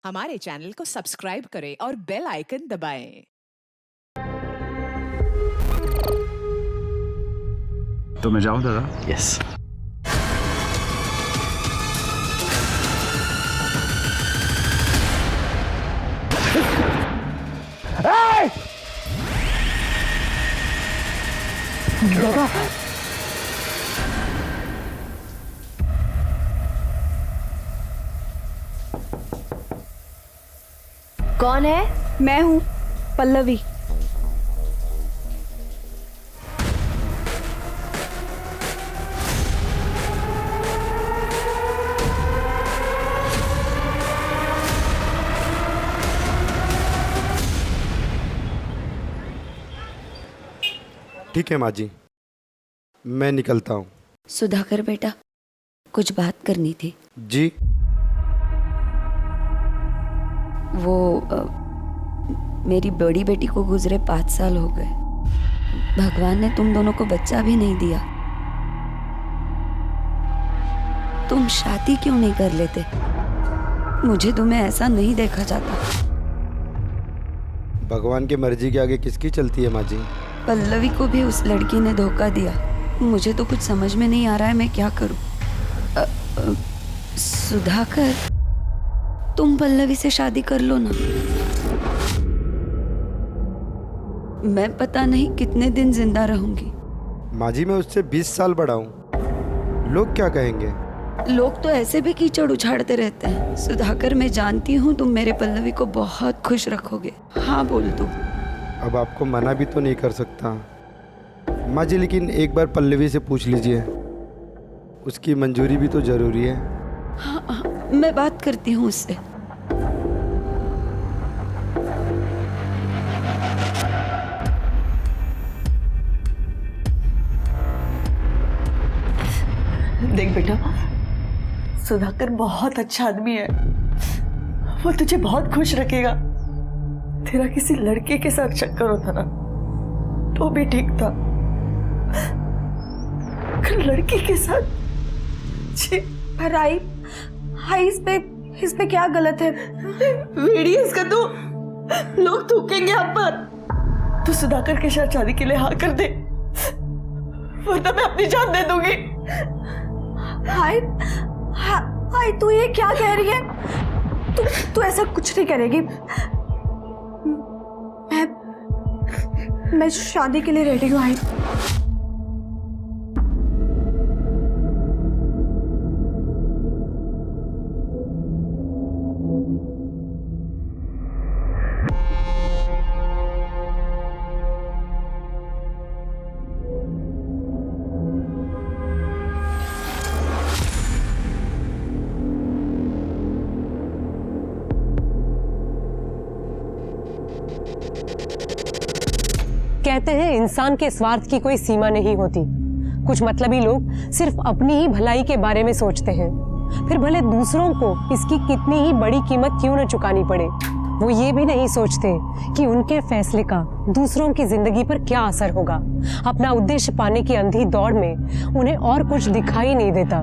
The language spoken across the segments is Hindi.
हमारे चैनल को सब्सक्राइब करें और बेल आइकन दबाएं। तो मैं जाऊँ दादा? यस। दादा कौन है? मैं हूँ पल्लवी। ठीक है माँ जी, मैं निकलता हूँ। सुधाकर बेटा, कुछ बात करनी थी। जी? वो मेरी बड़ी बेटी को गुजरे 5 साल हो गए। भगवान ने तुम दोनों को बच्चा भी नहीं दिया। तुम शादी क्यों नहीं कर लेते? मुझे तुम्हें ऐसा नहीं देखा जाता। भगवान की मर्जी के आगे किसकी चलती है माँ जी? पल्लवी को भी उस लड़की ने धोखा दिया। मुझे तो कुछ समझ में नहीं आ रहा है मैं क्या करूं। सुधाकर, तुम पल्लवी से शादी कर लो ना। मैं पता नहीं कितने दिन जिंदा रहूंगी। माँ जी, मैं उससे 20 साल बड़ा हूँ। लोग क्या कहेंगे? लोग तो ऐसे भी कीचड़ उछाड़ते रहते हैं। सुधाकर, मैं जानती हूँ तुम मेरे पल्लवी को बहुत खुश रखोगे। हाँ बोल दो। अब आपको मना भी तो नहीं कर सकता माँ जी, लेकिन एक बार पल्लवी से पूछ लीजिए, उसकी मंजूरी भी तो जरूरी है। हाँ, मैं बात करती हूँ उससे। देख बेटा, सुधाकर बहुत अच्छा आदमी है। वो तुझे बहुत खुश रखेगा। तेरा किसी लड़के के साथ चक्कर होता ना तो भी ठीक था, लड़की के साथ जी। हाई इस पे क्या गलत है? वीडियो इसका तो लोग थूकेंगे आप पर। तू सुधाकर के साथ शादी के लिए हाँ कर दे, वरना मैं अपनी जान दे दूंगी। हाय तू ये क्या कह रही है? तू ऐसा कुछ नहीं करेगी। मैं शादी के लिए रेडी हूँ। हाय, कहते हैं इंसान के स्वार्थ की कोई सीमा नहीं होती। कुछ मतलबी लोग सिर्फ अपनी ही भलाई के बारे में सोचते हैं, फिर भले दूसरों को इसकी कितनी ही बड़ी कीमत क्यों न चुकानी पड़े। वो ये भी नहीं सोचते कि उनके फैसले का दूसरों की जिंदगी पर क्या असर होगा। अपना उद्देश्य पाने की अंधी दौड़ में उन्हें और कुछ दिखाई नहीं देता।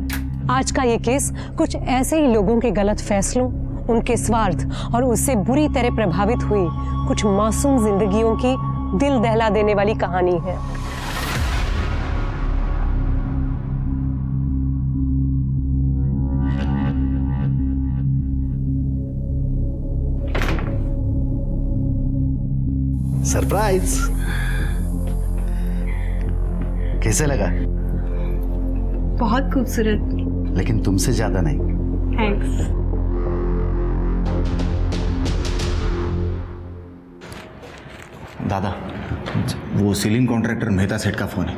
आज का ये केस कुछ ऐसे ही लोगों के गलत फैसलों, उनके स्वार्थ और उससे बुरी तरह प्रभावित हुई कुछ मासूम जिंदगियों की दिल दहला देने वाली कहानी है। सरप्राइज! कैसे लगा? बहुत खूबसूरत। लेकिन तुमसे ज्यादा नहीं। थैंक्स। दादा, वो सीलिंग कॉन्ट्रैक्टर मेहता सेठ का फोन है,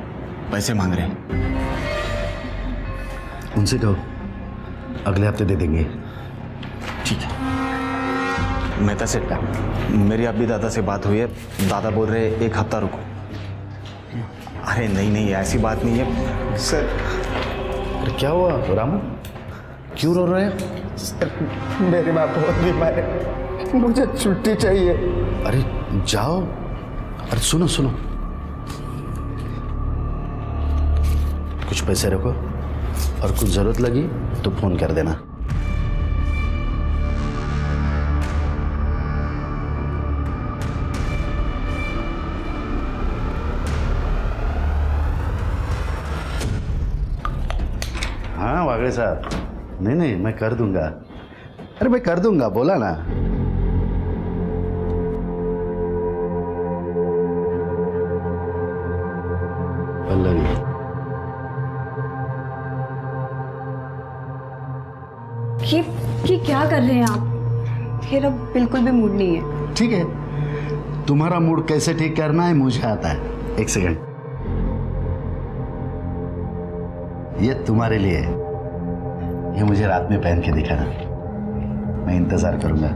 पैसे मांग रहे हैं। उनसे कहो अगले हफ्ते दे देंगे। ठीक है। मेहता सेठ का, मेरी अभी दादा से बात हुई है। दादा बोल रहे 1 हफ्ता रुको। अरे नहीं, ऐसी बात नहीं है सर। अरे क्या हुआ रामू, क्यों रो रहे हैं? मेरी माँ बहुत बीमार है, मुझे छुट्टी चाहिए। अरे जाओ। अरे सुनो, कुछ पैसे रखो और कुछ जरूरत लगी तो फोन कर देना। भाई साहब, नहीं नहीं मैं कर दूंगा। अरे मैं कर दूंगा, बोला ना। पल्लवी, ये क्या कर रहे हैं आप? मेरा बिल्कुल भी मूड नहीं है। ठीक है, तुम्हारा मूड कैसे ठीक करना है मुझे आता है। एक सेकंड, ये तुम्हारे लिए है। ये मुझे रात में पहन के दिखाना, मैं इंतजार करूंगा।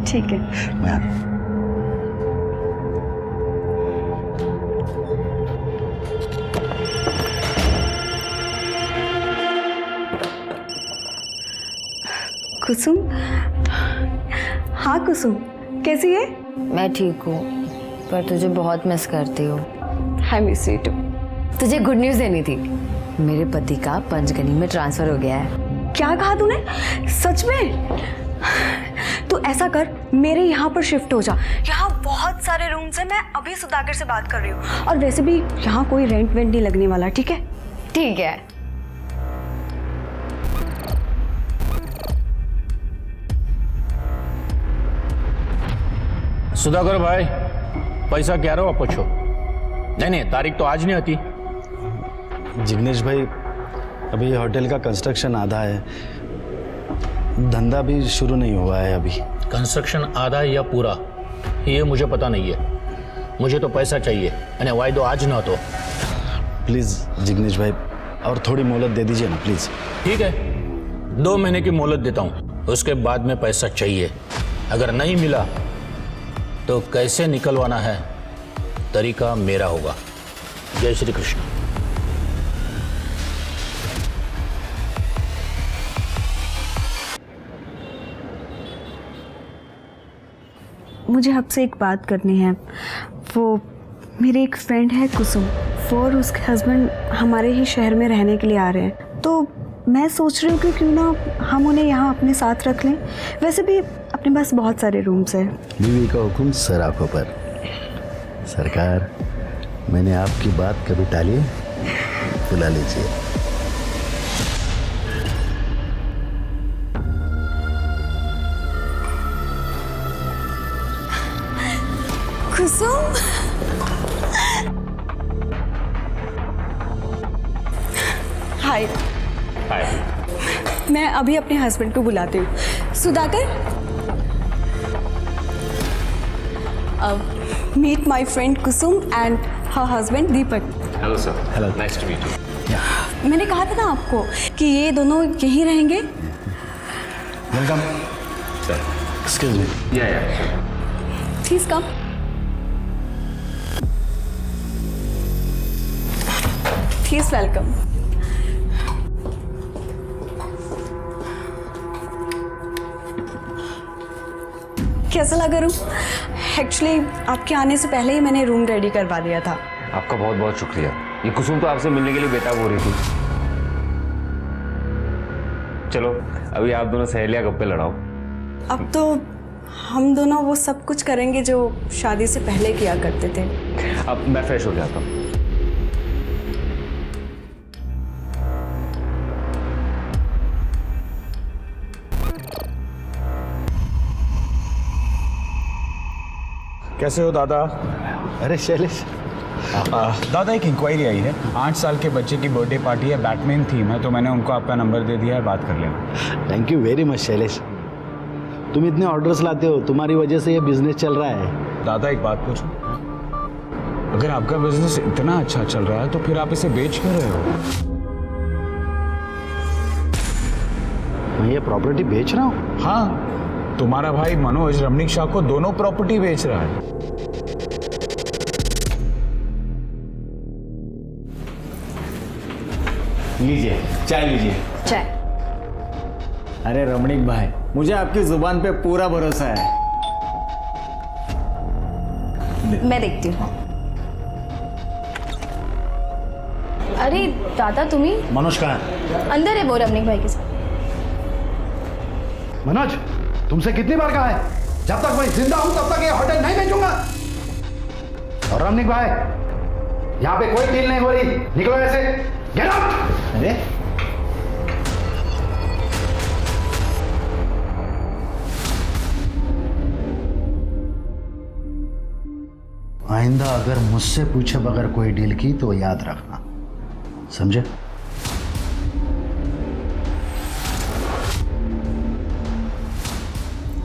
ठीक है। मैं आता हूं। कुसुम, हाँ कुसुम, कैसी है? मैं ठीक हूँ, पर तुझे बहुत मिस करती हूँ। I miss you too. तुझे गुड न्यूज़ देनी थी, मेरे पति का पंचगनी में ट्रांसफर हो गया है। क्या कहा तूने? सच में? तू ऐसा कर, मेरे यहाँ पर शिफ्ट हो जा। यहाँ बहुत सारे रूम्स हैं, मैं अभी सुधाकर से बात कर रही हूँ। और वैसे भी यहाँ कोई रेंट वेंट नहीं लगने वाला, ठीक है? ठीक है। सुधाकर भाई, पैसा क्या रहो आप पूछो। नहीं, तारीख तो आज नहीं आती। जिग्नेश भाई, अभी होटल का कंस्ट्रक्शन आधा है, धंधा भी शुरू नहीं हुआ है अभी। कंस्ट्रक्शन आधा या पूरा ये मुझे पता नहीं है, मुझे तो पैसा चाहिए। यानी वायदो आज ना तो प्लीज़ जिग्नेश भाई, और थोड़ी मोहलत दे दीजिए ना प्लीज़। ठीक है, 2 महीने की मोहलत देता हूँ, उसके बाद में पैसा चाहिए। अगर नहीं मिला तो कैसे निकलवाना है तरीका मेरा होगा। जय श्री कृष्ण। मुझे आपसे एक बात करनी है। वो मेरी एक फ्रेंड है कुसुम, वो और उसके हस्बैंड हमारे ही शहर में रहने के लिए आ रहे हैं। तो मैं सोच रही हूँ कि क्यों ना हम उन्हें यहाँ अपने साथ रख लें। वैसे भी अपने पास बहुत सारे रूम्स हैं। बीवी का हुक्म सर आंखों पर। सरकार, मैंने आपकी बात कभी टाली? बुला लीजिए। कुसुम, हाय। मैं अभी अपने हस्बैंड को बुलाती हूँ। Sudhakar, meet my friend Kusum and her husband Deepak. Hello sir. Hello, nice to meet you. मैंने कहा था ना आपको कि ये दोनों यहीं रहेंगे। Welcome sir. Excuse me. या प्लीज कम। Please welcome. कैसा लगा रूम? एक्चुअली आपके आने से पहले ही मैंने रूम रेडी करवा दिया था। आपका बहुत बहुत शुक्रिया। ये कुसुम तो आपसे मिलने के लिए बेताब हो रही थी। चलो अभी आप दोनों सहेलियां गप्पे लड़ाओ। अब तो हम दोनों वो सब कुछ करेंगे जो शादी से पहले किया करते थे। अब मैं फ्रेश हो जाता हूँ। कैसे हो दादा? अरे शैलेश, दादा एक इंक्वायरी आई है। 8 साल के बच्चे की बर्थडे पार्टी है, बैटमैन थीम है, तो मैंने उनको आपका नंबर दे दिया है, बात कर लेना। Thank you very much Shailesh. तुम इतने ऑर्डर्स लाते हो, तुम्हारी वजह से ये बिजनेस चल रहा है। दादा एक बात पूछूं, अगर आपका बिजनेस इतना अच्छा चल रहा है तो फिर आप इसे बेच क्यों रहे हो? मैं ये प्रॉपर्टी बेच रहा हूँ? हाँ, तुम्हारा भाई मनोज रमणीक शाह को दोनों प्रॉपर्टी बेच रहा है। लीजिए चाय लीजिए। चाय। अरे रमणीक भाई, मुझे आपकी जुबान पे पूरा भरोसा है। मैं देखती हूँ। अरे दादा तुम्ही मनोज कहाँ है? अंदर है वो रमणीक भाई के साथ। मनोज, तुमसे कितनी बार कहा है, जब तक मैं जिंदा हूं तब तक ये होटल नहीं बेचूंगा। और रमणीक भाई, यहाँ पे कोई डील नहीं हो रही, निकलो ऐसे। Get out. अरे आइंदा अगर मुझसे पूछे बगैर कोई डील की तो याद रखना, समझे?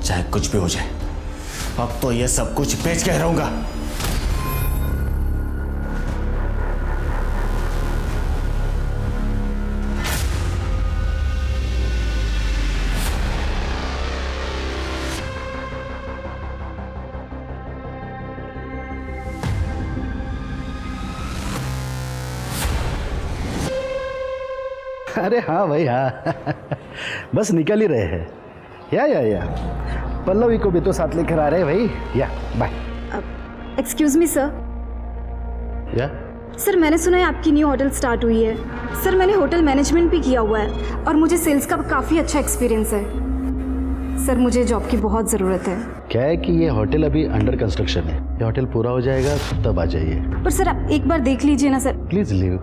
चाहे कुछ भी हो जाए, अब तो ये सब कुछ बेच के रहूंगा। अरे हाँ भाई हाँ बस निकल ही रहे हैं। या पल्लवी को भी तो साथ लेकर आ रहे हैं भाई। या बाय। Excuse me sir. या सर मैंने सुना है आपकी न्यू होटल स्टार्ट हुई है। सर मैंने होटल मैनेजमेंट भी किया हुआ है और मुझे सेल्स का काफ़ी अच्छा एक्सपीरियंस है। सर मुझे जॉब की बहुत ज़रूरत है। क्या है कि ये होटल अभी अंडर कंस्ट्रक्शन है, ये होटल पूरा हो जाएगा तब आ जाइए। पर सर आप एक बार देख लीजिए ना सर। Please leave.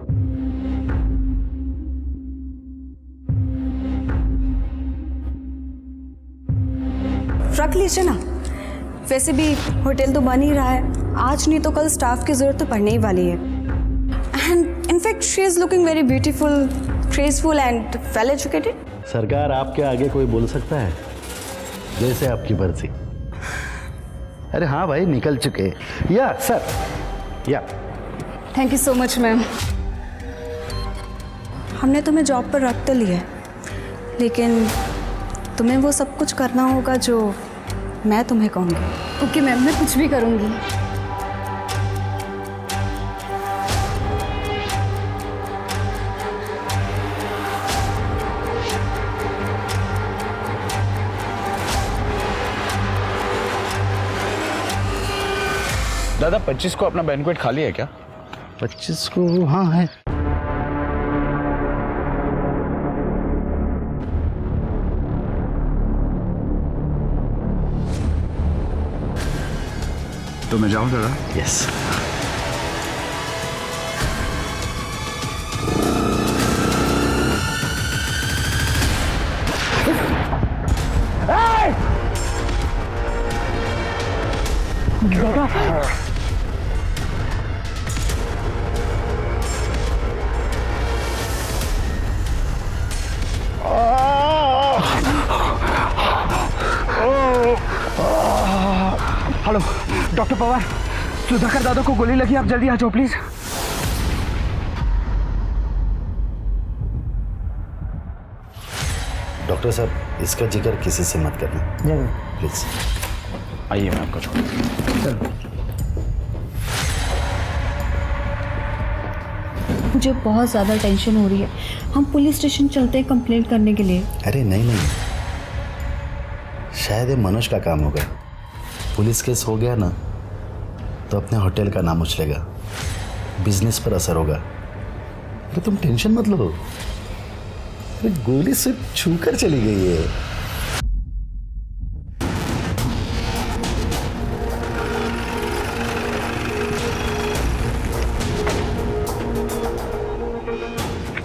रख लीजिए ना, वैसे भी होटल तो बन ही रहा है, आज नहीं तो कल स्टाफ की ज़रूरत तो पड़ने ही वाली है। And in fact she is looking very beautiful, graceful and well educated. सरकार आपके आगे कोई बोल सकता है? जैसे आपकी मर्जी। अरे हाँ भाई निकल चुके। या सर या thank you so much ma'am. हमने तुम्हें जॉब पर रख तो लिया, लेकिन तुम्हें वो सब कुछ करना होगा जो मैं तुम्हें कहूँगी। ओके मैम, मैं कुछ भी करूँगी। दादा 25 को अपना बैंक्वेट खाली है क्या? 25 को हाँ है। तो मैं जाऊँ दादा? Yes. Hello doctor Pawar, Sudhakar दादा को गोली लगी, आप जल्दी आ जाओ प्लीज। डॉक्टर साहब इसका जिक्र किसी से मत करना प्लीज। आइए मैं आपको छोड़। मुझे बहुत ज़्यादा टेंशन हो रही है, हम पुलिस स्टेशन चलते हैं कंप्लेंट करने के लिए। अरे नहीं, शायद ये मनोज का काम होगा। पुलिस केस हो गया ना तो अपने होटल का नाम उछलेगा, बिजनेस पर असर होगा। तो तुम टेंशन मत लो, गोली सिर्फ छूकर चली गई है।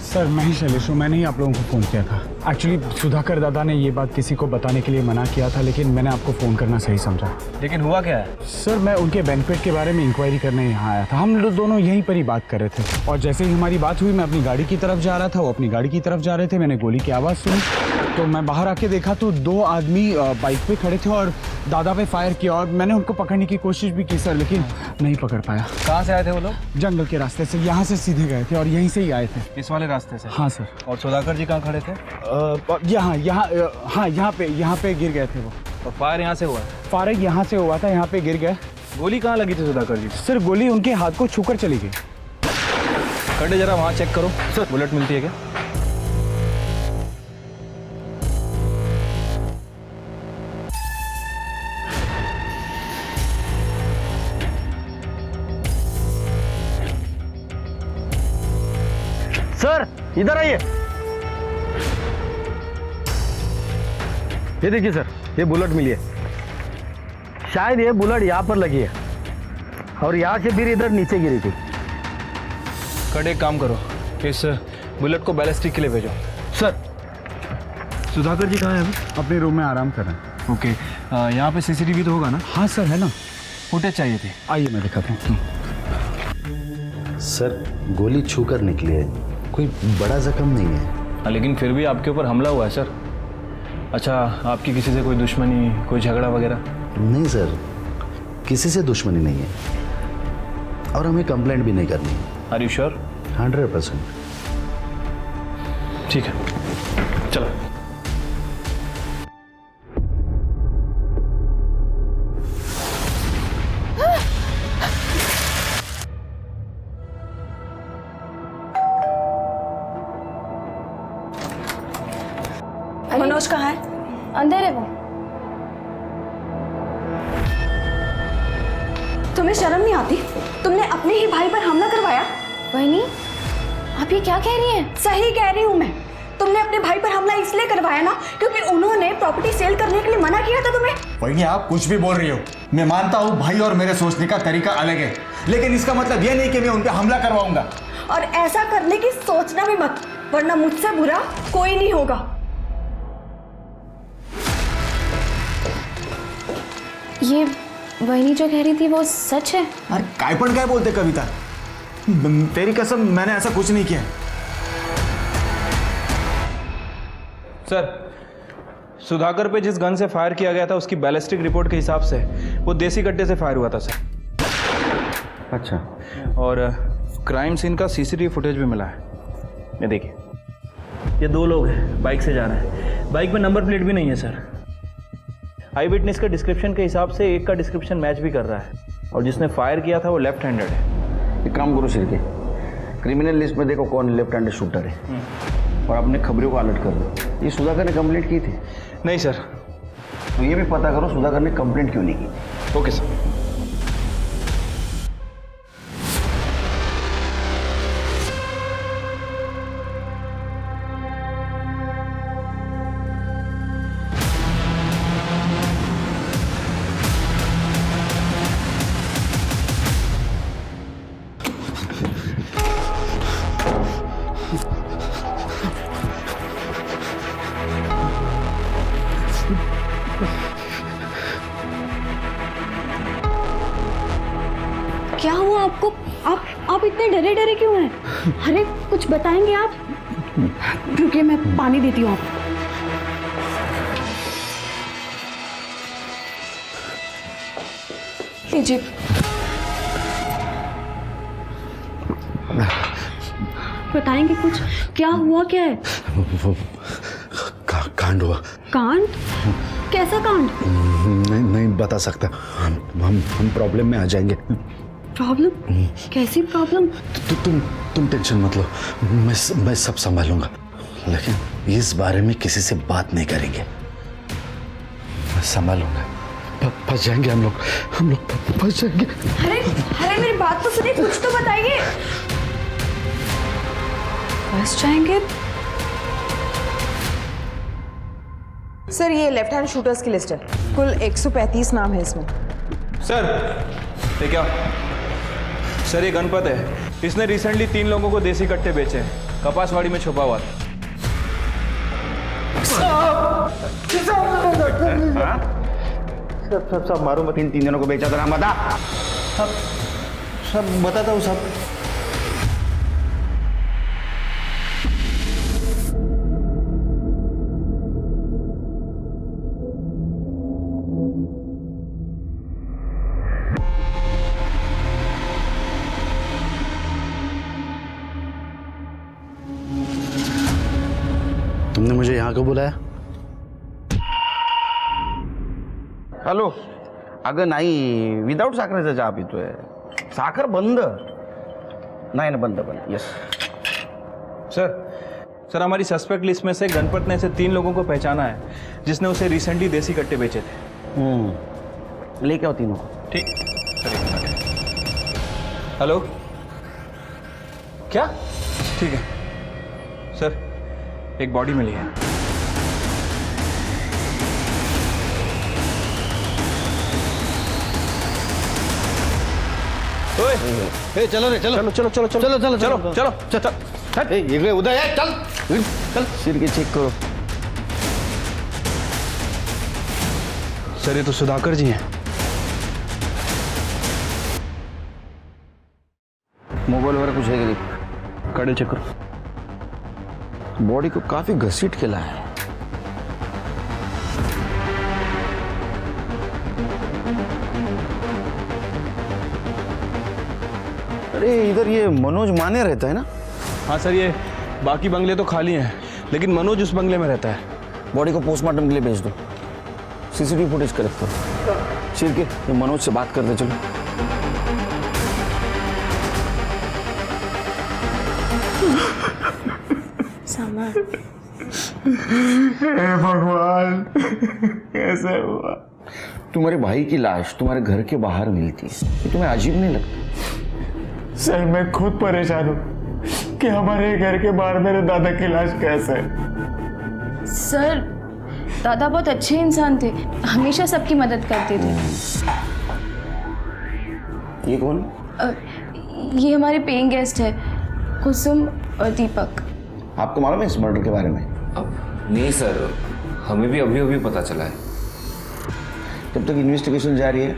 सर मैं ही शैलेश हूँ, मैंने ही आप लोगों को फ़ोन किया था। एक्चुअली सुधाकर दादा ने ये बात किसी को बताने के लिए मना किया था, लेकिन मैंने आपको फ़ोन करना सही समझा। लेकिन हुआ क्या है? सर मैं उनके बैंक्वेट के बारे में इंक्वायरी करने यहाँ आया था। हम लोग दोनों यहीं पर ही बात कर रहे थे और जैसे ही हमारी बात हुई मैं अपनी गाड़ी की तरफ जा रहा था, वो अपनी गाड़ी की तरफ जा रहे थे। मैंने गोली की आवाज़ सुनी तो मैं बाहर आके देखा तो 2 आदमी बाइक पे खड़े थे और दादा पे फायर किया और मैंने उनको पकड़ने की कोशिश भी की सर, लेकिन नहीं पकड़ पाया। कहाँ से आए थे वो लोग? जंगल के रास्ते से, यहाँ से सीधे गए थे और यहीं से ही आए थे। इस वाले रास्ते से? हाँ सर। और सुधाकर जी कहाँ खड़े थे? यहाँ पे गिर गए थे वो। और फायर यहाँ से हुआ? फायर यहाँ से हुआ था, यहाँ पे गिर गए। गोली कहाँ लगी थी सुधाकर जी? सर गोली उनके हाथ को छूकर चली गई। खड़े जरा वहाँ चेक करो सर, बुलेट मिलती है क्या? सर इधर आइए। ये देखिए सर, ये बुलेट मिली है। शायद ये बुलेट यहाँ पर लगी है और यहाँ से फिर इधर नीचे गिरी थी। कट एक काम करो, इस बुलेट को बैलिस्टिक के लिए भेजो। सर सुधाकर जी कहाँ हैं अभी? अपने रूम में आराम कर रहे हैं। ओके, यहाँ पे सीसीटीवी तो होगा ना? हाँ सर है ना। फुटेज चाहिए थी। आइए मैं दिखाता हूँ। सर गोली छू कर निकली है, कोई बड़ा जख्म नहीं है। हाँ, लेकिन फिर भी आपके ऊपर हमला हुआ है सर। अच्छा, आपकी किसी से कोई दुश्मनी, कोई झगड़ा वगैरह? नहीं सर, किसी से दुश्मनी नहीं है और हमें कंप्लेंट भी नहीं करनी है। Are you sure? 100%। ठीक है, चलो। मनोज कहाँ है? अंदर है वो। तुम्हें शर्म नहीं आती? तुमने अपने ही भाई पर हमला करवाया। वही, आप ये क्या कह रही हैं? सही कह रही हूँ मैं। तुमने अपने भाई पर हमला इसलिए करवाया ना क्योंकि उन्होंने प्रॉपर्टी सेल करने के लिए मना किया था तुम्हें। वही आप कुछ भी बोल रही हो। मैं मानता हूँ भाई और मेरे सोचने का तरीका अलग है, लेकिन इसका मतलब यह नहीं कि मैं उन पर हमला करवाऊंगा। और ऐसा करने की सोचना भी मत, वरना मुझसे बुरा कोई नहीं होगा। ये वही जो कह रही थी वो सच है? अरे काय पण काय बोलते कविता, तेरी कसम मैंने ऐसा कुछ नहीं किया। सर, सुधाकर पे जिस गन से फायर किया गया था उसकी बैलिस्टिक रिपोर्ट के हिसाब से वो देसी कट्टे से फायर हुआ था सर। अच्छा, और क्राइम सीन का सीसीटीवी फुटेज भी मिला है। ये देखिए, ये दो लोग हैं, बाइक से जा रहे हैं। बाइक में नंबर प्लेट भी नहीं है सर। आई विटनेस के डिस्क्रिप्शन के हिसाब से एक का डिस्क्रिप्शन मैच भी कर रहा है, और जिसने फायर किया था वो लेफ्ट हैंडेड है। एक काम करो शिरके, क्रिमिनल लिस्ट में देखो कौन लेफ्ट हैंडेड शूटर है और अपने खबरों को अलर्ट कर दो। ये सुधाकर ने कंप्लेंट की थी? नहीं सर। तो ये भी पता करो सुधाकर ने कंप्लेंट क्यों नहीं की। Okay sir. क्या हुआ आपको? आप इतने डरे डरे क्यों हैं? अरे कुछ बताएंगे आप? रुकिए, मैं पानी देती हूँ आपको। लीजिए। बताएंगे कुछ? क्या हुआ, क्या है? वो कांड हुआ। कांड? कैसा कांड? नहीं बता सकता। हम प्रॉब्लम में आ जाएंगे। प्रॉब्लम? कैसी प्रॉब्लम? तुम टेंशन मत लो, मैं सब संभालूंगा, लेकिन इस बारे में किसी से बात नहीं करेंगे। मैं संभालूंगा। फंस जाएंगे हम लोग फंस जाएंगे। अरे मेरी बात तो सुनिए, कुछ तो बताइए। फंस जाएंगे? सर, ये लेफ्ट हैंड शूटर्स की लिस्ट है। कुल 135 नाम है इसमें। सर, ये क्या? सर, ये गणपत है। इसने रिसेंटली 3 लोगों को देसी कट्टे बेचे हैं। कपासवाड़ी में छुपा हुआ था। सब मारो मत। 3 जनों को बेचा था। बता। सब बताता हूँ सब। तुमने मुझे यहाँ क्यों बुलाया? हॅलो, अगं नाही, विदाउट साखरेचा चहा पितोय। साखर बंद नाही ना, बंद। यस सर, हमारी सस्पेक्ट लिस्ट में से गणपत ने ऐसे 3 लोगों को पहचाना है जिसने उसे रिसेंटली देसी कट्टे बेचे थे। लेके आओ तीनों को। ठीक। हेलो, क्या? ठीक है सर, एक बॉडी मिली है। ए, चलो रे, चलो चलो चलो चलो चलो चलो चलो चलो। ये उधर है, चल चल। सिर के चेक करो। सर, ये तो सुधाकर जी हैं। मोबाइल वगैरह कुछ है कि नहीं? गाड़ी चेक करो। बॉडी को काफी घसीट के लाया है। अरे इधर ये मनोज माने रहता है ना? हाँ सर, ये बाकी बंगले तो खाली हैं, लेकिन मनोज उस बंगले में रहता है। बॉडी को पोस्टमार्टम के लिए भेज दो। सीसीटीवी फुटेज कलेक्ट करो। ठीक है, ये मनोज से बात करते चलो। हे भगवान, कैसे हुआ? तुम्हारे भाई की लाश तुम्हारे घर के बाहर मिलती है, ये तुम्हें अजीब नहीं लगता? सर मैं खुद परेशान हूँ कि हमारे घर के बाहर मेरे दादा की लाश कैसे? सर, दादा बहुत अच्छे इंसान थे, हमेशा सबकी मदद करते थे। ये कौन? ये हमारे पेइंग गेस्ट है, कुसुम और दीपक। आपको मालूम है इस मर्डर के बारे में? नहीं सर, हमें भी अभी अभी पता चला है। जब तक इन्वेस्टिगेशन जारी है,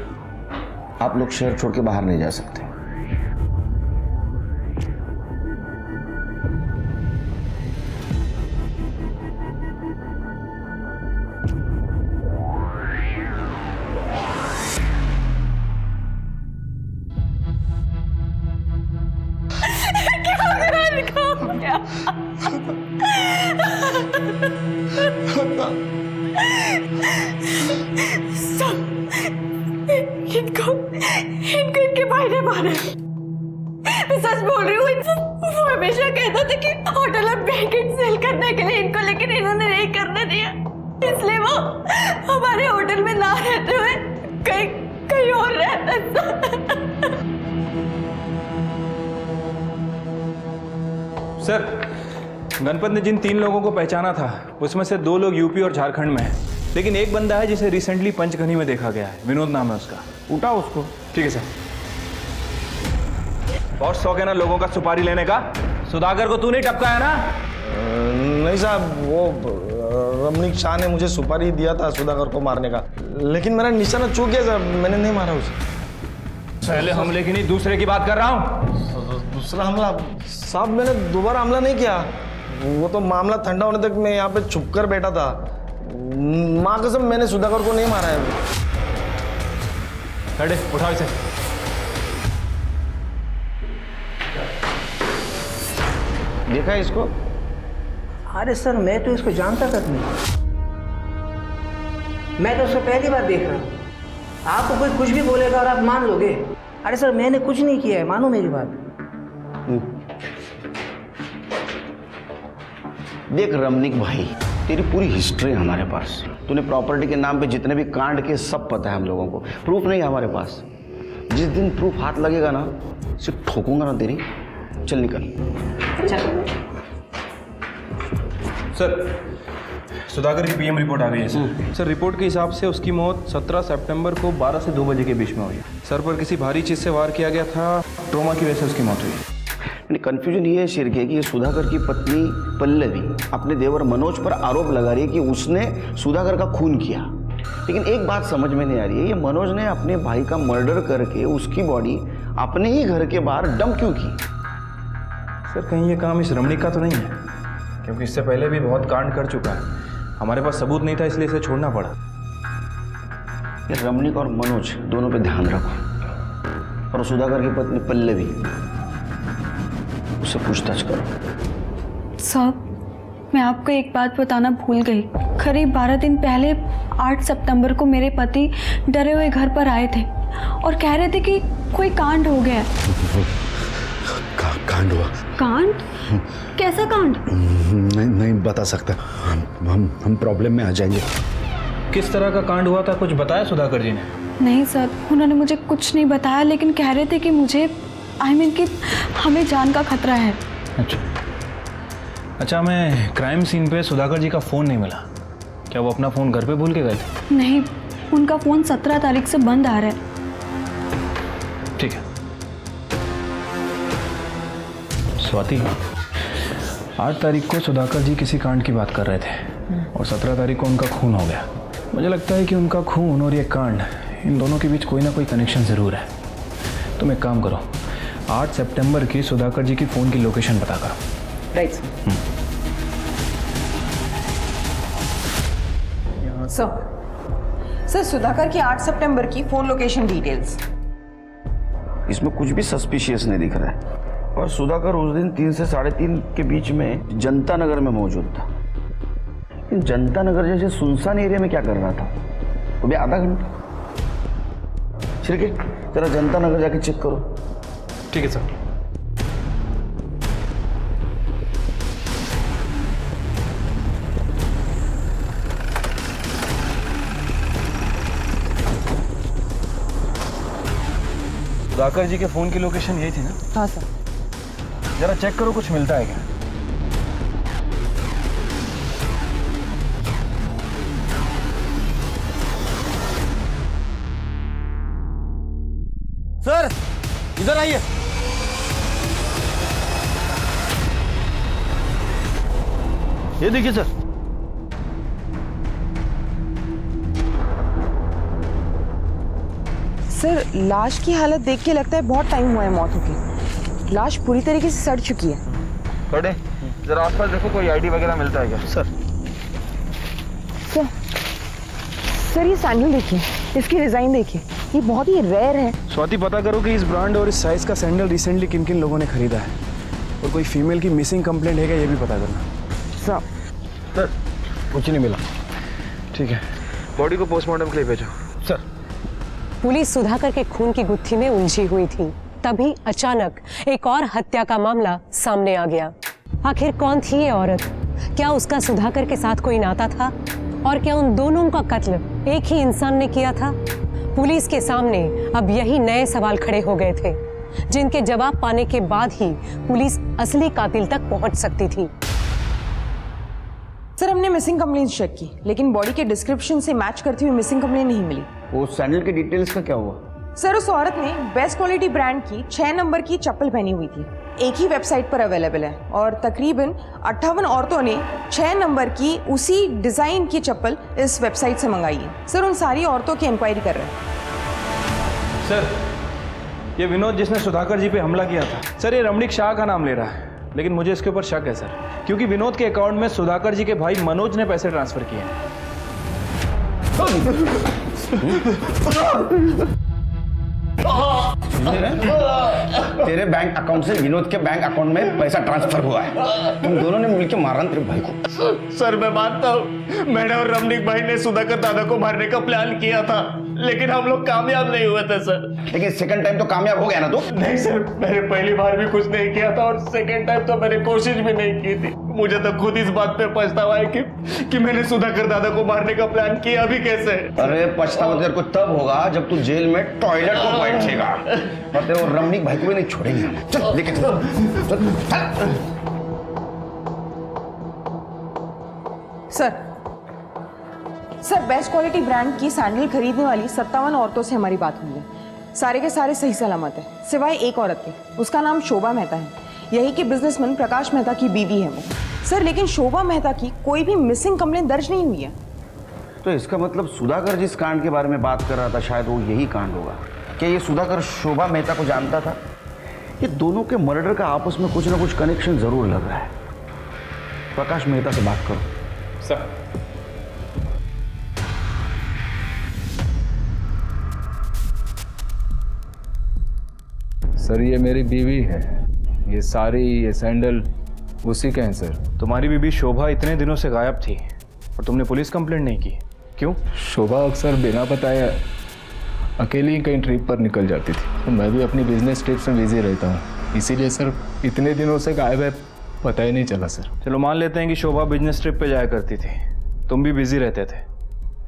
आप लोग शहर छोड़ के बाहर नहीं जा सकते। इनको इनके भाई ने मारा। मैं सच बोल रही हूँ। वो हमेशा कहता था कि होटल में बैंकेट सेल करने के लिए इनको, लेकिन इन्होंने नहीं करने दिया, इसलिए वो हमारे होटल में ना रहते हुए कहीं और रहता था। सर, गणपत ने जिन 3 लोगों को पहचाना था, उसमें से 2 लोग यूपी और झारखंड में हैं, लेकिन एक बंदा है जिसे रिसेंटली पंचगनी में देखा गया है। विनोद नाम है उसका। उठाओ उसको। ठीक है सर। बहुत शौक है ना लोगों का सुपारी लेने का? सुधाकर को तू नहीं टपकाया ना? नहीं साहब, वो रमणीक शाह ने मुझे सुपारी दिया था सुधाकर को मारने का, लेकिन मेरा निशाना चूक गया साहब, मैंने नहीं मारा उसे। पहले हमले की नहीं, दूसरे की बात कर रहा हूँ। दूसरा हमला? साहब मैंने दोबारा हमला नहीं किया, वो तो मामला ठंडा होने तक मैं यहाँ पे छुप कर बैठा था। माँ कसम मैंने सुधाकर को नहीं मारा है। अरे उठाओ इसे। देखा है इसको? अरे सर, मैं तो इसको जानता तक नहीं, मैं तो उसको पहली बार देख रहा हूँ। आपको कोई कुछ भी बोलेगा और आप मान लोगे? अरे सर, मैंने कुछ नहीं किया है, मानो मेरी बात। देख रमणीक भाई, तेरी पूरी हिस्ट्री है हमारे पास। तूने प्रॉपर्टी के नाम पे जितने भी कांड के सब पता है हम लोगों को। प्रूफ नहीं है हमारे पास। जिस दिन प्रूफ हाथ लगेगा ना, सिर्फ ठोकूंगा ना तेरी। चल निकल। सर, सुधाकर की पीएम रिपोर्ट आ गई है सर। सर, रिपोर्ट के हिसाब से उसकी मौत 17 सितंबर को 12 से 2 बजे के बीच में हुई। सर पर किसी भारी चीज से वार किया गया था, ट्रोमा की वजह से उसकी मौत हुई। कंफ्यूजन ये है शिरके कि सुधाकर की पत्नी पल्लवी अपने देवर मनोज पर आरोप लगा रही है कि उसने सुधाकर का खून किया। लेकिन एक बात समझ में नहीं आ रही है, ये मनोज ने अपने भाई का मर्डर करके उसकी बॉडी अपने ही घर के बाहर डंप क्यों की? सर, कहीं ये काम इस रमणीक का तो नहीं है? क्योंकि इससे पहले भी बहुत कांड कर चुका है। हमारे पास सबूत नहीं था, इसलिए इसे छोड़ना पड़ा। ये रमणीक और मनोज दोनों पे ध्यान रखो, और सुधाकर की पत्नी पल्लवी, उससे पूछताछ करो। साहब, मैं आपको एक बात बताना भूल गई। करीब 12 दिन पहले 8 सितंबर को मेरे पति डरे हुए घर पर आए थे और कह रहे थे कि कोई कांड हो गया। कांड हुआ? कांड? कैसा कांड? नहीं बता सकता, हम प्रॉब्लम में आ जाएंगे। किस तरह का कांड हुआ था, कुछ बताया सुधाकर जी ने? नहीं सर, उन्होंने मुझे कुछ नहीं बताया, लेकिन कह रहे थे कि मुझे कि हमें जान का खतरा है। अच्छा, हमें क्राइम सीन पे सुधाकर जी का फ़ोन नहीं मिला। क्या वो अपना फ़ोन घर पे भूल के गए थे? नहीं, उनका फ़ोन 17 तारीख से बंद आ रहा है। ठीक है। स्वाति, 8 तारीख को सुधाकर जी किसी कांड की बात कर रहे थे और 17 तारीख को उनका खून हो गया। मुझे लगता है कि उनका खून और ये कांड, इन दोनों के बीच कोई ना कोई कनेक्शन ज़रूर है। तुम एक काम करो, 8 सितंबर की सुधाकर जी की फ़ोन की लोकेशन पता करो। Right sir. सर सुधाकर की 8 सितंबर की फोन लोकेशन डिटेल्स। इसमें कुछ भी सस्पिशियस नहीं दिख रहा है। और सुधाकर उस दिन 3 से 3:30 के बीच में जनता नगर में मौजूद था। लेकिन जनता नगर जैसे सुनसान एरिया में क्या कर रहा था? वो भी आधा घंटा। छिड़के जरा जनता नगर जाके चेक करो। ठीक है सर। सुधाकर जी के फ़ोन की लोकेशन यही थी ना? हाँ सर। जरा चेक करो कुछ मिलता है क्या। सर इधर आइए। ये देखिए सर। सर लाश की हालत देख के लगता है बहुत टाइम हुआ है मौत होके। लाश पूरी तरीके से सड़ चुकी है। थोड़े जरा आसपास देखो कोई आईडी वगैरह मिलता है क्या? सर सर ये सैंडल देखिए, इसकी डिजाइन देखिए, ये बहुत ही रेयर है। स्वाति पता करो कि इस ब्रांड और इस साइज का सैंडल रिसेंटली किन किन लोगों ने खरीदा है, और कोई फीमेल की मिसिंग कंप्लेंट है क्या ये भी पता करना। सर कुछ नहीं मिला। ठीक है, बॉडी को पोस्टमार्टम के लिए भेजो। सर पुलिस सुधाकर के खून की गुत्थी में उलझी हुई थी। तभी अचानक एक और हत्या का मामला सामने आ गया। आखिर कौन थी ये औरत? क्या उसका सुधाकर के साथ कोई नाता था? और क्या उन दोनों का कत्ल एक ही इंसान ने किया था? पुलिस के सामने अब यही नए सवाल खड़े हो गए थे, जिनके जवाब पाने के बाद ही पुलिस असली कातिल तक पहुंच सकती थी। सर हमने मिसिंग कंप्लेंट चेक की, लेकिन बॉडी के डिस्क्रिप्शन से मैच करती हुई मिसिंग कंप्लेंट नहीं मिली। वो सैंडल के डिटेल्स का क्या हुआ? सर उस औरत ने बेस्ट क्वालिटी ब्रांड की 6 नंबर की चप्पल पहनी हुई थी, एक ही वेबसाइट पर अवेलेबल है, और तकरीबन 58 औरतों ने 6 नंबर की उसी डिजाइन की चप्पल इस वेबसाइट से मंगाई है। सर उन सारी औरतों की इंक्वायरी कर रहे हैं। सर ये विनोद जिसने सुधाकर जी पे हमला किया था, सर ये रमणीक शाह का नाम ले रहा है, लेकिन मुझे इसके ऊपर शक है सर, क्योंकि विनोद के अकाउंट में सुधाकर जी के भाई मनोज ने पैसे ट्रांसफर किए हैं। तेरे बैंक अकाउंट से विनोद के बैंक अकाउंट में पैसा ट्रांसफर हुआ है। तुम दोनों ने मिलकर मारा तेरे भाई को। सर मैं मानता हूँ मैंने और रमणीक भाई ने सुधाकर दादा को मारने का प्लान किया था, लेकिन हम लोग कामयाब नहीं हुए थे सर। लेकिन सेकंड टाइम तो कामयाब हो गया ना? तो नहीं सर, मैंने पहली बार भी कुछ नहीं किया था और सेकंड टाइम तो मैंने कोशिश भी नहीं की थी। मुझे तो खुद इस बात पे पछतावा है कि मैंने सुधाकर दादा को मारने का प्लान किया भी कैसे। अरे पछतावा तेरे को तब होगा जब तू जेल में टॉयलेट को बैठेगा, और तेरे रमणीक भाई को भी नहीं छोड़ेंगे हम। चल लेके चल। सर बेस्ट क्वालिटी ब्रांड की सैंडल खरीदने वाली 57 औरतों से हमारी बात हुई है। सारे के सारे सही सलामत है, सिवाय एक औरत के। उसका नाम शोभा मेहता है, यही के बिजनेसमैन प्रकाश मेहता की बीवी है वो। सर लेकिन शोभा मेहता की कोई भी मिसिंग कंप्लेंट दर्ज नहीं हुई है। तो इसका मतलब सुधाकर जिस कांड के बारे में बात कर रहा था, शायद वो यही कांड होगा। क्या ये सुधाकर शोभा मेहता को जानता था? ये दोनों के मर्डर का आपस में कुछ ना कुछ कनेक्शन जरूर लग रहा है। प्रकाश मेहता से बात करो। सर सर ये मेरी बीवी है, ये साड़ी ये सैंडल उसी के हैं सर। तुम्हारी बीबी शोभा इतने दिनों से गायब थी और तुमने पुलिस कंप्लेंट नहीं की, क्यों? शोभा अक्सर बिना बताए अकेली कहीं ट्रिप पर निकल जाती थी, तो मैं भी अपनी बिजनेस ट्रिप्स में बिजी रहता हूँ, इसीलिए सर इतने दिनों से गायब है, पता ही नहीं चला सर। चलो मान लेते हैं कि शोभा बिजनेस ट्रिप पे जाया करती थी, तुम भी बिजी रहते थे,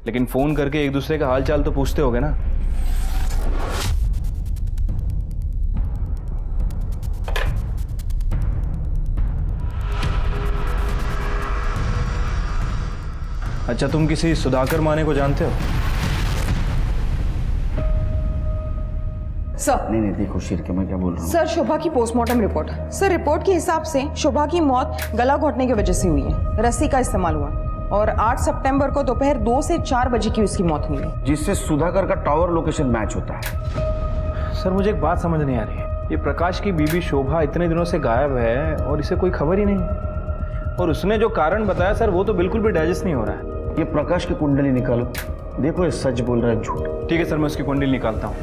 लेकिन फ़ोन करके एक दूसरे का हाल चाल तो पूछते होगे ना? अच्छा तुम किसी सुधाकर माने को जानते हो? सर नहीं देखो शीर के मैं क्या बोल रहा हूँ। सर शोभा की पोस्टमार्टम रिपोर्ट। सर रिपोर्ट के हिसाब से शोभा की मौत गला घोटने की वजह से हुई है, रस्सी का इस्तेमाल हुआ, और 8 सितंबर को दोपहर 2 से 4 बजे की उसकी मौत हुई है, जिससे सुधाकर का टावर लोकेशन मैच होता है। सर मुझे एक बात समझ नहीं आ रही है, ये प्रकाश की बीवी शोभा इतने दिनों से गायब है और इसे कोई खबर ही नहीं। और उसने जो कारण बताया सर वो तो बिल्कुल भी डाइजेस्ट नहीं हो रहा है। ये प्रकाश की कुंडली निकालो, देखो ये सच बोल रहा है झूठ। ठीक है सर, मैं उसकी कुंडली निकालता हूँ।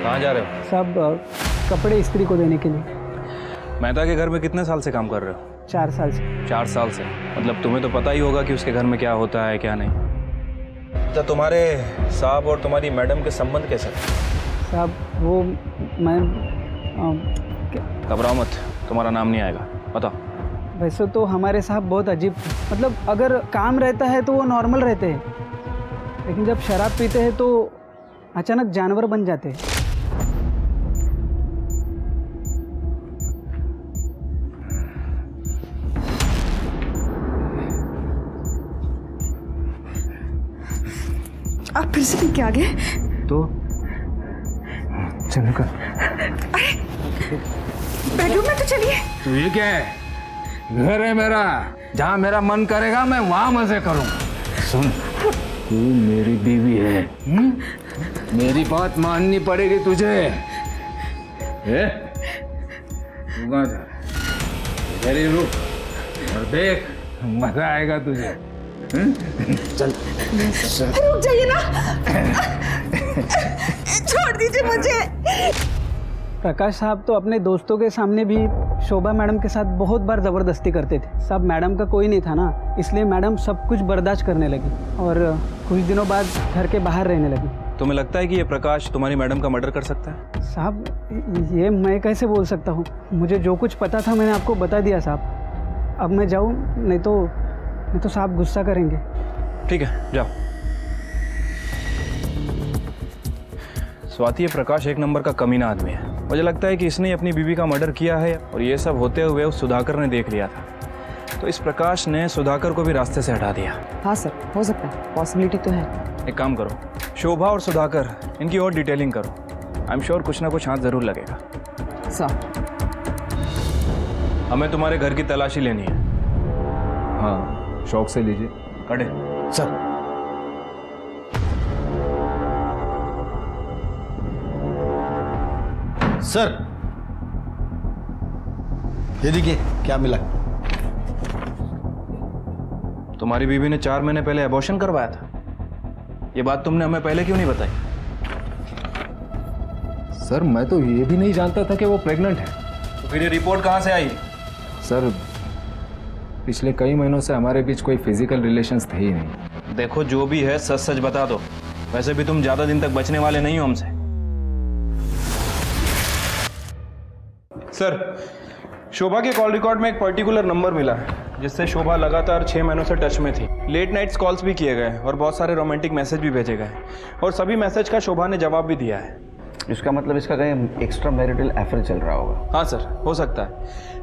कहाँ जा रहे हो? सब कपड़े इस्त्री को देने के लिए। मेहता के घर में कितने साल से काम कर रहे हो? 4 साल से। 4 साल से? मतलब तुम्हें तो पता ही होगा कि उसके घर में क्या होता है क्या नहीं। तो तुम्हारे साहब और तुम्हारी मैडम के संबंध कैसे? साहब वो मैं घबराओ मत, तुम्हारा नाम नहीं आएगा, बताओ। वैसे तो हमारे साहब बहुत अजीब, मतलब अगर काम रहता है तो वो नॉर्मल रहते हैं, लेकिन जब शराब पीते हैं तो अचानक जानवर बन जाते हैं। आप फिर से पी के आ गए? तो चलो कर। अरे बेडरूम में तो चलिए। तो ये क्या है? घर है मेरा, जहाँ मेरा मन करेगा मैं वहाँ मजे करूँ। सुन, तू मेरी बीवी है, मेरी बात माननी पड़ेगी तुझे। तू कहाँ जा? इधर ही रुक और देख, मजा आएगा तुझे। चल रुक जाइए ना, छोड़ दीजिए मुझे। प्रकाश साहब तो अपने दोस्तों के सामने भी शोभा मैडम के साथ बहुत बार ज़बरदस्ती करते थे। सब मैडम का कोई नहीं था ना, इसलिए मैडम सब कुछ बर्दाश्त करने लगी और कुछ दिनों बाद घर के बाहर रहने लगी। तुम्हें लगता है कि ये प्रकाश तुम्हारी मैडम का मर्डर कर सकता है? साहब ये मैं कैसे बोल सकता हूँ, मुझे जो कुछ पता था मैंने आपको बता दिया साहब। अब मैं जाऊँ, नहीं तो साहब गुस्सा करेंगे। ठीक है, जाओ। स्वाति, ये प्रकाश एक नंबर का कमीना आदमी है। मुझे लगता है कि इसने ही अपनी बीवी का मर्डर किया है और ये सब होते हुए उस सुधाकर ने देख लिया था, तो इस प्रकाश ने सुधाकर को भी रास्ते से हटा दिया। हाँ सर, हो सकता है, पॉसिबिलिटी तो है। एक काम करो, शोभा और सुधाकर इनकी और डिटेलिंग करो। आई एम श्योर कुछ ना कुछ हाथ जरूर लगेगा। सर हमें तुम्हारे घर की तलाशी लेनी है। हाँ, शौक से लीजिए। कड़े सर सर ये देखिए क्या मिला। तुम्हारी बीवी ने 4 महीने पहले अबॉर्शन करवाया था। ये बात तुमने हमें पहले क्यों नहीं बताई? सर मैं तो ये भी नहीं जानता था कि वो प्रेग्नेंट है। तो फिर ये रिपोर्ट कहाँ से आई? सर पिछले कई महीनों से हमारे बीच कोई फिजिकल रिलेशंस थे ही नहीं। देखो जो भी है सच सच बता दो, वैसे भी तुम ज्यादा दिन तक बचने वाले नहीं हो हमसे। सर, शोभा के कॉल रिकॉर्ड में एक पर्टिकुलर नंबर मिला है जिससे शोभा लगातार 6 महीनों से टच में थी। लेट नाइट्स कॉल्स भी किए गए और बहुत सारे रोमांटिक मैसेज भी भेजे गए और सभी मैसेज का शोभा ने जवाब भी दिया है। इसका मतलब इसका कहीं एक्स्ट्रा मैरिटल अफेयर चल रहा होगा। हाँ सर, हो सकता है,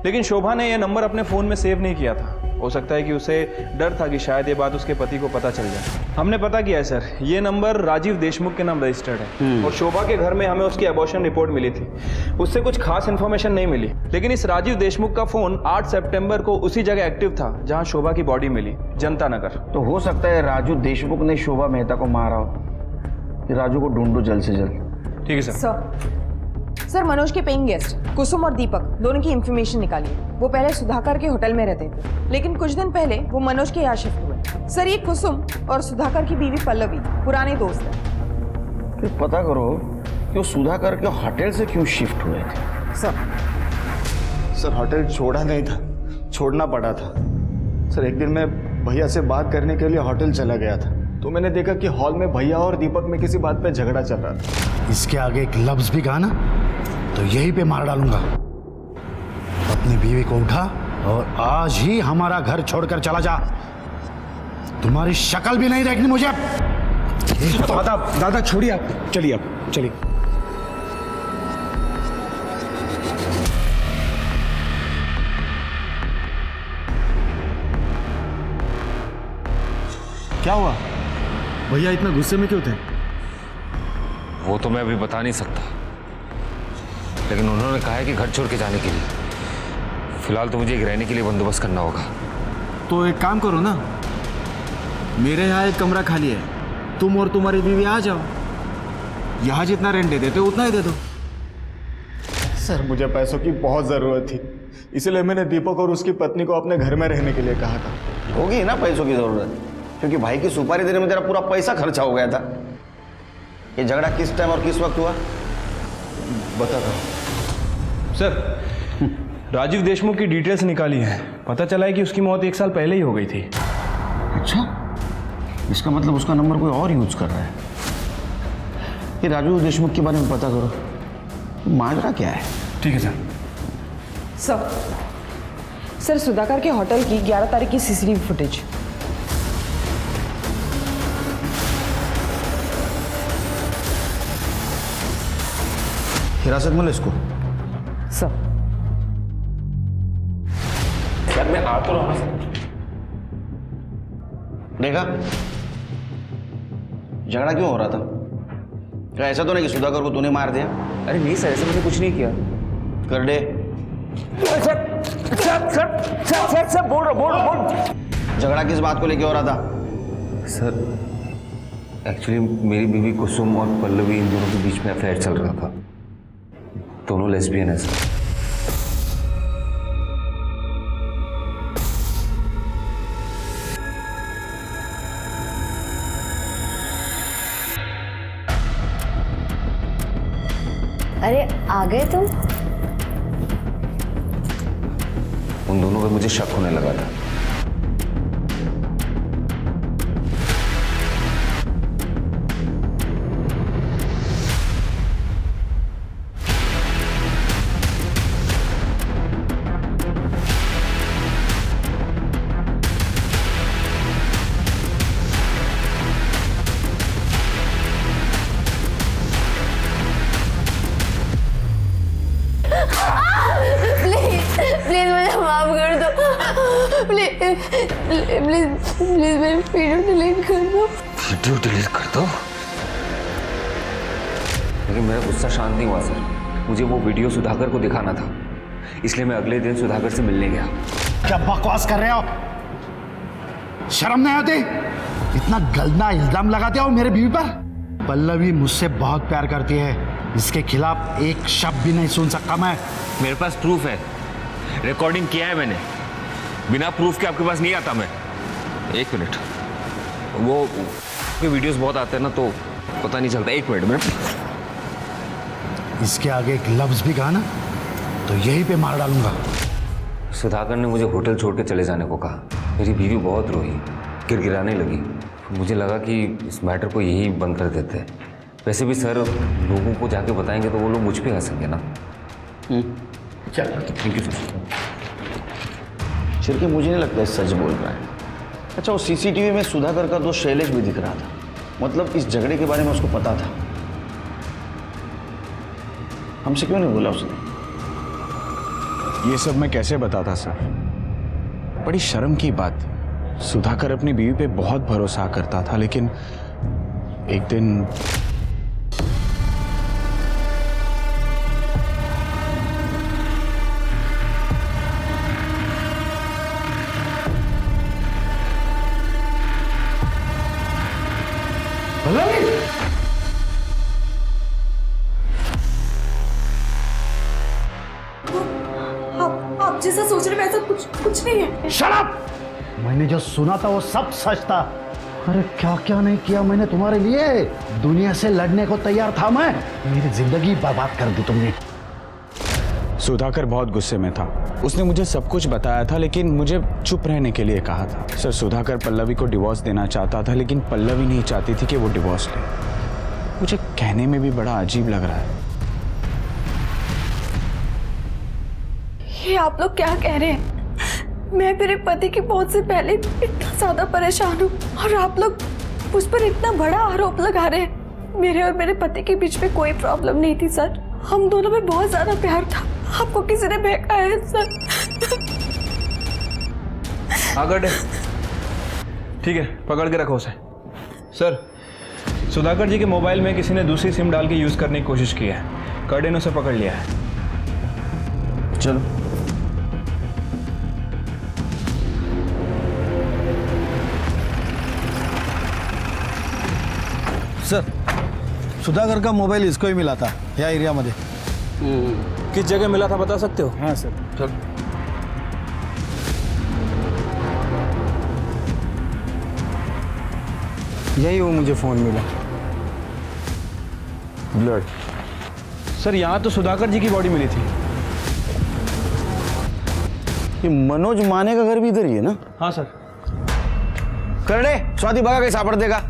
लेकिन शोभा ने यह नंबर अपने फ़ोन में सेव नहीं किया था। हो सकता है कि उसे डर था कि शायद ये बात उसके पति को पता चल जाए। हमने पता किया है सर, ये नंबर राजीव देशमुख के नाम रजिस्टर्ड है और शोभा के घर में हमें उसकी अबॉर्शन रिपोर्ट मिली थी। उससे कुछ खास इन्फॉर्मेशन नहीं मिली, लेकिन इस राजीव देशमुख का फ़ोन 8 सितंबर को उसी जगह एक्टिव था जहाँ शोभा की बॉडी मिली, जनता नगर। तो हो सकता है राजू देशमुख ने शोभा मेहता को मारा हो। राजू को ढूंढो जल्द से जल्द। ठीक है सर। सर मनोज के पेइंग गेस्ट कुसुम और दीपक दोनों की इंफॉर्मेशन निकालिए। वो पहले सुधाकर के होटल में रहते थे, लेकिन कुछ दिन पहले वो मनोज के यहाँ शिफ्ट हुए। सर ये कुसुम और सुधाकर की बीवी पल्लवी पुराने दोस्त हैं। फिर पता करो कि वो सुधाकर के होटल से क्यों शिफ्ट हुए थे। सर होटल छोड़ा नहीं था, छोड़ना पड़ा था। सर एक दिन मैं भैया से बात करने के लिए होटल चला गया था, तो मैंने देखा कि हॉल में भैया और दीपक में किसी बात पे झगड़ा चल रहा था। इसके आगे एक लफ्ज भी कहा ना तो यहीं पे मार डालूंगा। अपनी बीवी को उठा और आज ही हमारा घर छोड़कर चला जा। तुम्हारी शक्ल भी नहीं देखनी मुझे। दादा छोड़िए आप, चलिए आप चलिए। क्या हुआ भैया, इतना गुस्से में क्यों थे? वो तो मैं अभी बता नहीं सकता, लेकिन उन्होंने कहा है कि घर छोड़ के जाने के लिए। फिलहाल तो मुझे एक रहने के लिए बंदोबस्त करना होगा। तो एक काम करो ना, मेरे यहाँ एक कमरा खाली है, तुम और तुम्हारी बीवी आ जाओ, यहाँ जितना रेंट दे देते हो उतना ही दे दो। सर मुझे पैसों की बहुत ज़रूरत थी, इसलिए मैंने दीपक और उसकी पत्नी को अपने घर में रहने के लिए कहा था। होगी ना पैसों की ज़रूरत, क्योंकि भाई की सुपारी देने में तेरा पूरा पैसा खर्चा हो गया था। ये झगड़ा किस टाइम और किस वक्त हुआ बता दो। सर, राजीव देशमुख की डिटेल्स निकाली है, पता चला है कि उसकी मौत 1 साल पहले ही हो गई थी। अच्छा, इसका मतलब उसका नंबर कोई और यूज कर रहा है। ये राजीव देशमुख के बारे में पता करो, माजरा क्या है। ठीक है सर। सर सुधाकर के होटल की 11 तारीख की सीसीटीवी फुटेज। हिरासत में लो इसको। सर मैं आ तो रहा हूं। देखा झगड़ा क्यों हो रहा था? क्या ऐसा तो नहीं कि सुधाकर को तूने मार दिया? अरे नहीं सर, ऐसा मैंने कुछ नहीं किया। कर दे। सर बोल। झगड़ा किस बात को लेके हो रहा था? सर एक्चुअली मेरी बीवी कुसुम और पल्लवी, इन दोनों के बीच में अफेयर चल रहा था। दोनों लेस्बियन है सर। अरे आ गए तुम? उन दोनों पे मुझे शक होने लगा था। प्लीज मुझे माफ कर दो। प्लीज मेरी वीडियो डिलीट कर दो। वीडियो डिलीट कर दो? लेकिन मेरा गुस्सा शांत नहीं हुआ सर। मुझे वो वीडियो सुधाकर को दिखाना था, इसलिए मैं अगले दिन सुधाकर से मिलने गया। क्या बकवास कर रहे हो? शर्म नहीं आती? इतना गंदा इल्जाम लगाते हो मेरे बीवी पर। पल्लवी मुझसे बहुत प्यार करती है, इसके खिलाफ एक शब्द भी नहीं सुन सकता मैं। मेरे पास प्रूफ है, रिकॉर्डिंग किया है मैंने। बिना प्रूफ के आपके पास नहीं आता मैं। एक मिनट, वो वीडियोस बहुत आते हैं ना तो पता नहीं चलता। एक मिनट। इसके आगे एक लफ्ज भी कहा ना तो यहीं पे मार डालूंगा। सुधाकर ने मुझे होटल छोड़ के चले जाने को कहा। मेरी बीवी बहुत रोई, गिड़गिड़ाने लगी। मुझे लगा कि इस मैटर को यही बंद कर देते हैं। वैसे भी सर, लोगों को जाके बताएंगे तो वो लोग मुझ पे हंसेंगे ना। चल थैंक यू सर। छिड़के मुझे नहीं लगता सच बोल रहा है। अच्छा, वो सीसीटीवी में सुधाकर का दोस्त शैलेश भी दिख रहा था, मतलब इस झगड़े के बारे में उसको पता था। हमसे क्यों नहीं बोला उसने? ये सब मैं कैसे बताता सर? बड़ी शर्म की बात। सुधाकर अपनी बीवी पे बहुत भरोसा करता था, लेकिन एक दिन आप जैसा सोच रहे वैसा कुछ नहीं है। Shut up! मैंने जो सुना था वो सब सच था। अरे क्या क्या नहीं किया मैंने तुम्हारे लिए। दुनिया से लड़ने को तैयार था मैं। मेरी जिंदगी बर्बाद कर दी तुमने। सुधाकर बहुत गुस्से में था। उसने मुझे सब कुछ बताया था, लेकिन मुझे चुप रहने के लिए कहा था। सर, सुधाकर पल्लवी को डिवोर्स देना चाहता था, लेकिन पल्लवी नहीं चाहती थी कि वो डिवोर्स ले। मुझे कहने में भी बड़ा अजीब लग रहा है। ये आप लोग क्या कह रहे हैं? मैं मेरे पति की मौत से पहले इतना ज्यादा परेशान हूँ और आप लोग मुझ पर इतना बड़ा आरोप लगा रहे हैं। मेरे और मेरे पति के बीच में कोई प्रॉब्लम नहीं थी सर। हम दोनों में बहुत ज्यादा प्यार था। आपको किसी ने बहका है सर। आगे ठीक है, पकड़ के रखो उसे। सर, सुधाकर जी के मोबाइल में किसी ने दूसरी सिम डाल के यूज करने की कोशिश की है। कर्डे ने उसे पकड़ लिया है। चलो सर सुधाकर का मोबाइल इसको ही मिला था या एरिया मध्ये. किस जगह मिला था बता सकते हो? हाँ सर. चल. यही वो मुझे फ़ोन मिला. ब्लड. सर यहाँ तो सुधाकर जी की बॉडी मिली थी. ये मनोज माने का घर भी इधर ही है ना? हाँ सर. करड़े स्वाति बघा कहीं सापड़ देगा.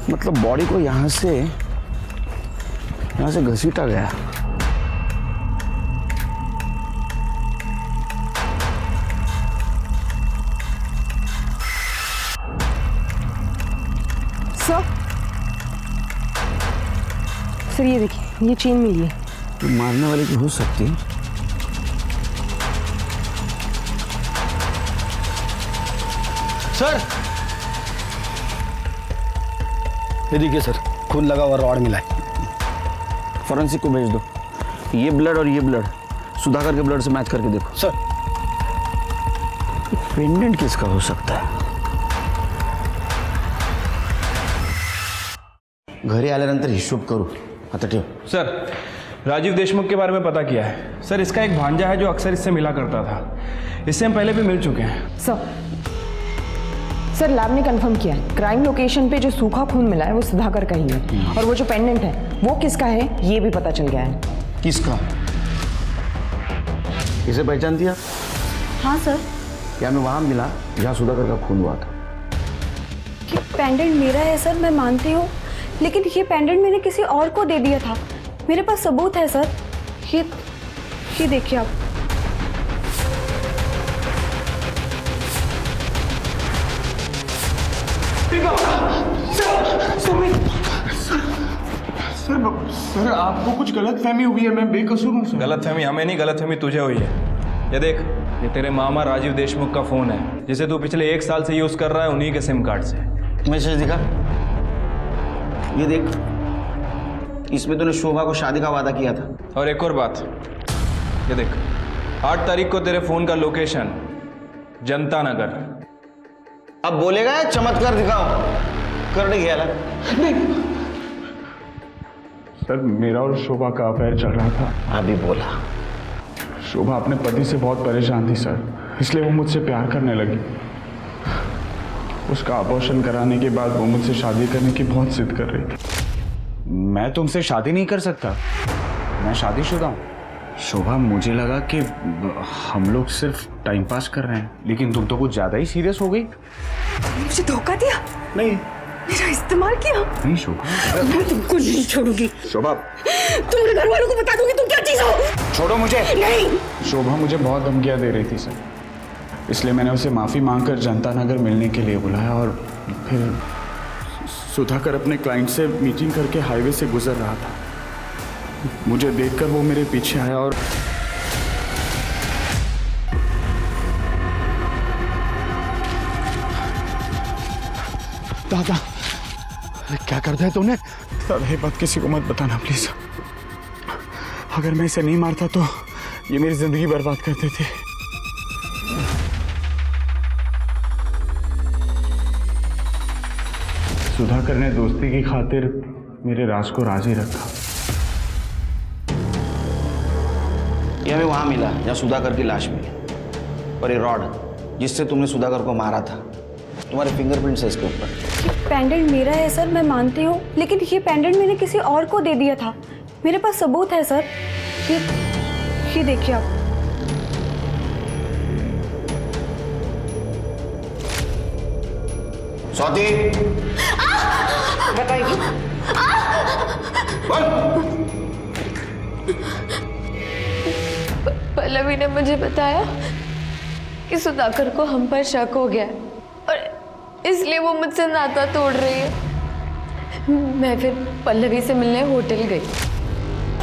मतलब बॉडी को यहाँ से घसीटा गया. सर ये देखिए, ये चेन मिली है. तो मारने वाले की हो सकती है. सर ये देखिए सर, खून लगा हुआ रॉड मिला है. फॉरेंसिक को भेज दो. ये ब्लड और ये ब्लड सुधाकर के ब्लड से मैच करके देखो. सर पेंडेंट किसका हो सकता है? घरी आल्यानंतर हिशोब करू. आता ठेव. सर राजीव देशमुख के बारे में पता किया है. सर इसका एक भांजा है जो अक्सर इससे मिला करता था. इससे हम पहले भी मिल चुके हैं. सर लैब ने कंफर्म किया है, क्राइम लोकेशन पे जो सूखा खून मिला है वो सुधाकर का ही है. और वो जो पेंडेंट है वो किसका है ये भी पता चल गया है. किसका? इसे पहचानती है? हाँ सर. क्या हमें वहां मिला जहाँ सुधाकर का खून हुआ था? ये पेंडेंट मेरा है सर, मैं मानती हूँ, लेकिन ये पेंडेंट मैंने किसी और को दे दिया था. मेरे पास सबूत है सर. ये देखिए आप. सर आपको कुछ गलतफहमी हुई है. मैं बेकसूर हूँ सर. गलतफहमी हमें नहीं, गलतफहमी तुझे हुई है. ये देख, ये तेरे मामा राजीव देशमुख का फोन है जिसे तू पिछले 1 साल से यूज कर रहा है उन्हीं के सिम कार्ड से. मैसेज दिखा. ये देख, इसमें तूने शोभा को शादी का वादा किया था. और एक और बात, ये देख 8 तारीख को तेरे फोन का लोकेशन जनता नगर. अब बोलेगा या चमत्कार दिखाओ? कर गया. सर मेरा और शोभा का अफेयर चल रहा था. अभी बोला. शोभा अपने पति से बहुत परेशान थी सर, इसलिए वो मुझसे प्यार करने लगी. उसका अबॉर्शन कराने के बाद वो मुझसे शादी करने की बहुत जिद कर रही थी. मैं तुमसे शादी नहीं कर सकता, मैं शादीशुदा हूँ. शोभा मुझे लगा कि हम लोग सिर्फ टाइम पास कर रहे हैं, लेकिन तुम तो कुछ ज्यादा ही सीरियस हो गई. मुझे धोखा दिया. नहीं. मेरा इस्तेमाल किया. नहीं शोभा, मैं तुमको नहीं छोड़ूंगी. शोभा तुम्हारे घर वालों को बता दूंगी तुम क्या चीज हो. छोड़ो मुझे. नहीं. शोभा मुझे बहुत धमकियां दे रही थी सर, इसलिए मैंने उसे माफ़ी मांगकर जनता नगर मिलने के लिए बुलाया. और फिर सुधाकर अपने क्लाइंट से मीटिंग करके हाईवे से गुजर रहा था. मुझे देखकर वो मेरे पीछे आया और दादा क्या करता है तूने? सर ये बात किसी को मत बताना प्लीज. अगर मैं इसे नहीं मारता तो ये मेरी जिंदगी बर्बाद कर देते. सुधाकर ने दोस्ती की खातिर मेरे राज को राज ही रखा. ये हमें वहां मिला जहाँ सुधाकर की लाश मिली. और ये रॉड जिससे तुमने सुधाकर को मारा था, तुम्हारे फिंगरप्रिंट्स है इसके ऊपर. ये पेंडेंट मेरा है सर, मैं मानती हूँ, लेकिन ये पेंडेंट मैंने किसी और को दे दिया था. मेरे पास सबूत है सर. ये देखिए आप. स्वाति बताइए. पल्लवी ने मुझे बताया कि सुधाकर को हम पर शक हो गया और इसलिए वो मुझसे नाता तोड़ रही है. मैं फिर पल्लवी से मिलने होटल गई.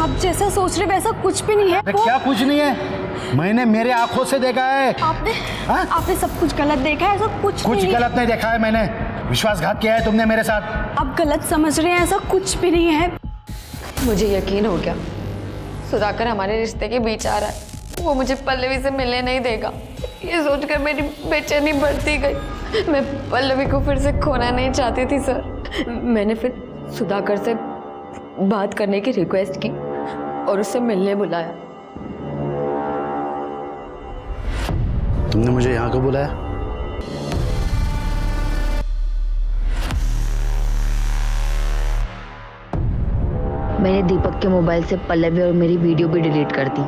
आप जैसा सोच रहे वैसा कुछ भी नहीं है. क्या कुछ नहीं है? मैंने मेरे आंखों से देखा है. आपने सब कुछ गलत देखा है. ऐसा कुछ गलत नहीं देखा है मैंने. विश्वासघात किया है तुमने मेरे साथ. आप गलत समझ रहे हैं, ऐसा कुछ भी नहीं है. मुझे यकीन हो गया सुधाकर हमारे रिश्ते के बीच आ रहा है. वो मुझे पल्लवी से मिलने नहीं देगा. ये सोचकर मेरी बेचैनी बढ़ती गई. मैं पल्लवी को फिर से खोना नहीं चाहती थी सर. मैंने फिर सुधाकर से बात करने की रिक्वेस्ट की और उससे मिलने बुलाया। तुमने मुझे यहाँ क्यों बुलाया? मैंने दीपक के मोबाइल से पल्लवी और मेरी वीडियो भी डिलीट कर दी।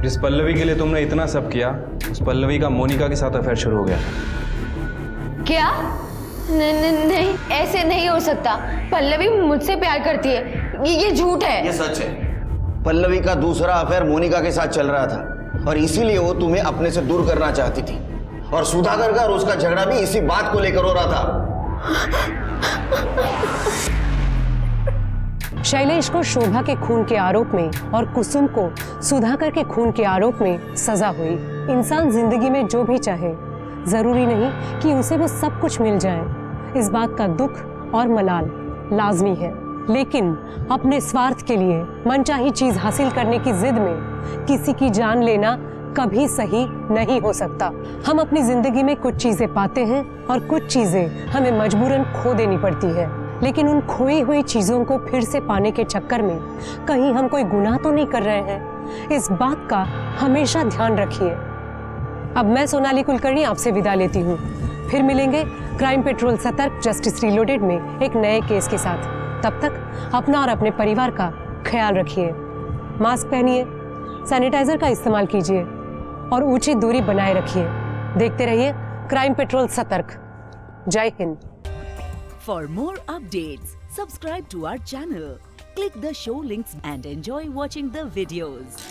जिस पल्लवी के लिए तुमने इतना सब किया, उस पल्लवी का मोनिका के साथ अफेयर शुरू हो गया। क्या? नहीं, ऐसे नहीं हो सकता। पल्लवी मुझसे प्यार करती है, ये झूठ है। ये सच है। पल्लवी का दूसरा अफेयर मोनिका के साथ चल रहा था और इसीलिए वो तुम्हें अपने से दूर करना चाहती थी, और सुधाकर का और उसका झगड़ा भी इसी बात को लेकर हो रहा था। शैलेश को शोभा के खून के आरोप में और कुसुम को सुधाकर के खून के आरोप में सजा हुई। इंसान जिंदगी में जो भी चाहे, जरूरी नहीं कि उसे वो सब कुछ मिल जाए। इस बात का दुख और मलाल लाजमी है, लेकिन अपने स्वार्थ के लिए मनचाही चीज हासिल करने की जिद में किसी की जान लेना कभी सही नहीं हो सकता। हम अपनी जिंदगी में कुछ चीजें पाते हैं और कुछ चीजें हमें मजबूरन खो देनी पड़ती है, लेकिन उन खोई हुई चीजों को फिर से पाने के चक्कर में कहीं हम कोई गुनाह तो नहीं कर रहे हैं। इस बात का हमेशा ध्यान रखिए। अब मैं सोनाली कुलकर्णी आपसे विदा लेती हूँ। फिर मिलेंगे क्राइम पेट्रोल सतर्क जस्टिस रीलोडेड में एक नए केस के साथ। तब तक अपना और अपने परिवार का ख्याल रखिए। मास्क पहनिए, सैनिटाइजर का इस्तेमाल कीजिए और उचित दूरी बनाए रखिए। देखते रहिए क्राइम पेट्रोल सतर्क। जय Hind. For more updates, subscribe to our channel, click the show links and enjoy watching the videos.